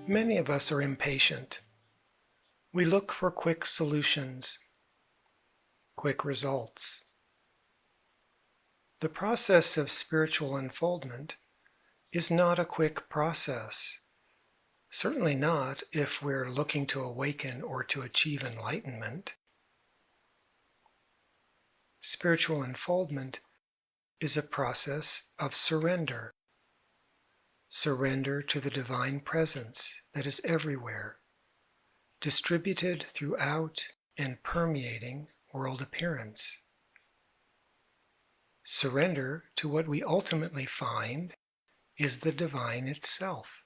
Many of us are impatient. We look for quick solutions, quick results. The process of spiritual unfoldment is not a quick process. Certainly not if we're looking to awaken or to achieve enlightenment. Spiritual unfoldment is a process of surrender. Surrender to the divine presence that is everywhere, distributed throughout and permeating world appearance. Surrender to what we ultimately find is the divine itself.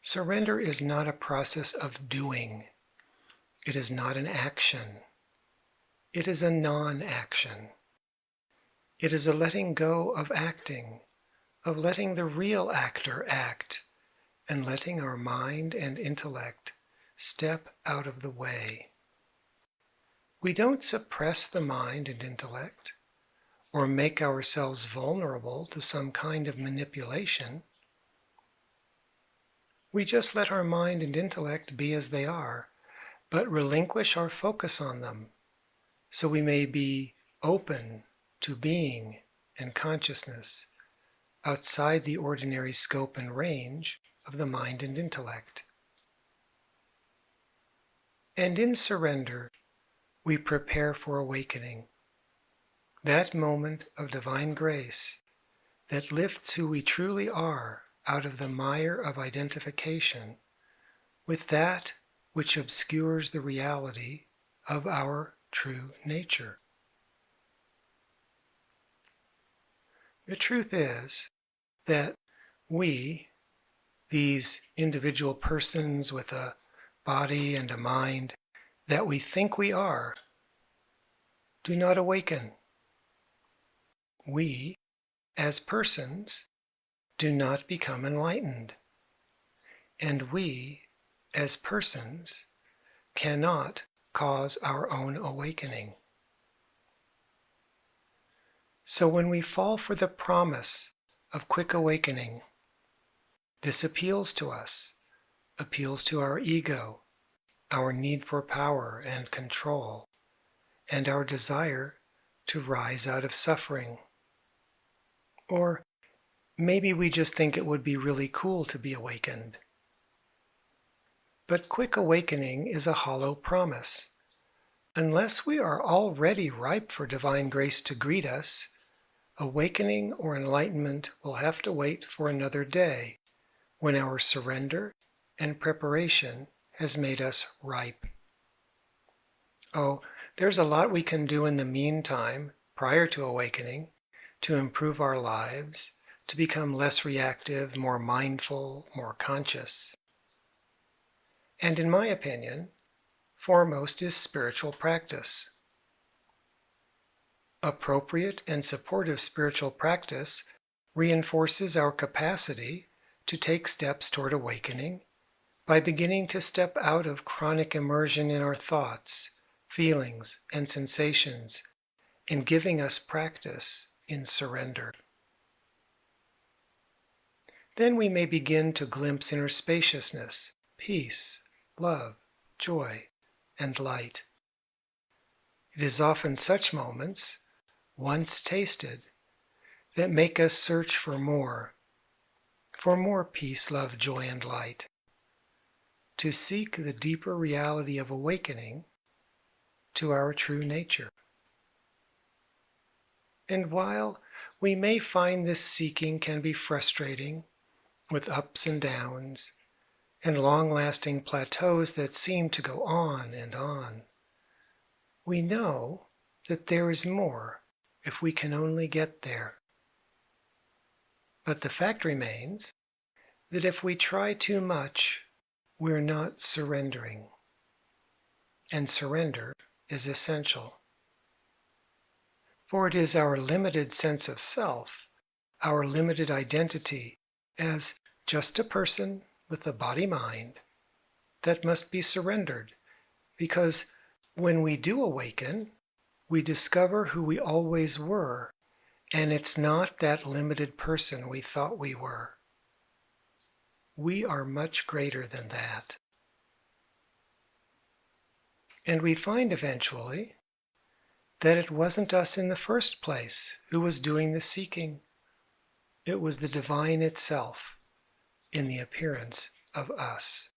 Surrender is not a process of doing. It is not an action. It is a non-action. It is a letting go of acting, of letting the real actor act, and letting our mind and intellect step out of the way. We don't suppress the mind and intellect, or make ourselves vulnerable to some kind of manipulation. We just let our mind and intellect be as they are, but relinquish our focus on them, so we may be open to being and consciousness outside the ordinary scope and range of the mind and intellect. And in surrender, we prepare for awakening, that moment of divine grace that lifts who we truly are out of the mire of identification with that which obscures the reality of our true nature. The truth is that we, these individual persons with a body and a mind that we think we are, do not awaken. We, as persons, do not become enlightened. And we, as persons, cannot cause our own awakening. So when we fall for the promise of quick awakening, this appeals to us, appeals to our ego, our need for power and control, and our desire to rise out of suffering. Or maybe we just think it would be really cool to be awakened. But quick awakening is a hollow promise. Unless we are already ripe for divine grace to greet us, awakening or enlightenment will have to wait for another day, when our surrender and preparation has made us ripe. Oh, there's a lot we can do in the meantime, prior to awakening, to improve our lives, to become less reactive, more mindful, more conscious. And in my opinion, foremost is spiritual practice. Appropriate and supportive spiritual practice reinforces our capacity to take steps toward awakening by beginning to step out of chronic immersion in our thoughts, feelings, and sensations, and giving us practice in surrender. Then we may begin to glimpse inner spaciousness, peace, love, joy, and light. It is often such moments, once tasted, that make us search for more peace, love, joy, and light, to seek the deeper reality of awakening to our true nature. And while we may find this seeking can be frustrating, with ups and downs, and long-lasting plateaus that seem to go on and on, we know that there is more if we can only get there. But the fact remains that if we try too much, we're not surrendering. And surrender is essential. For it is our limited sense of self, our limited identity as just a person with a body-mind, that must be surrendered, because when we do awaken, we discover who we always were, and it's not that limited person we thought we were. We are much greater than that. And we find eventually that it wasn't us in the first place who was doing the seeking. It was the divine itself in the appearance of us.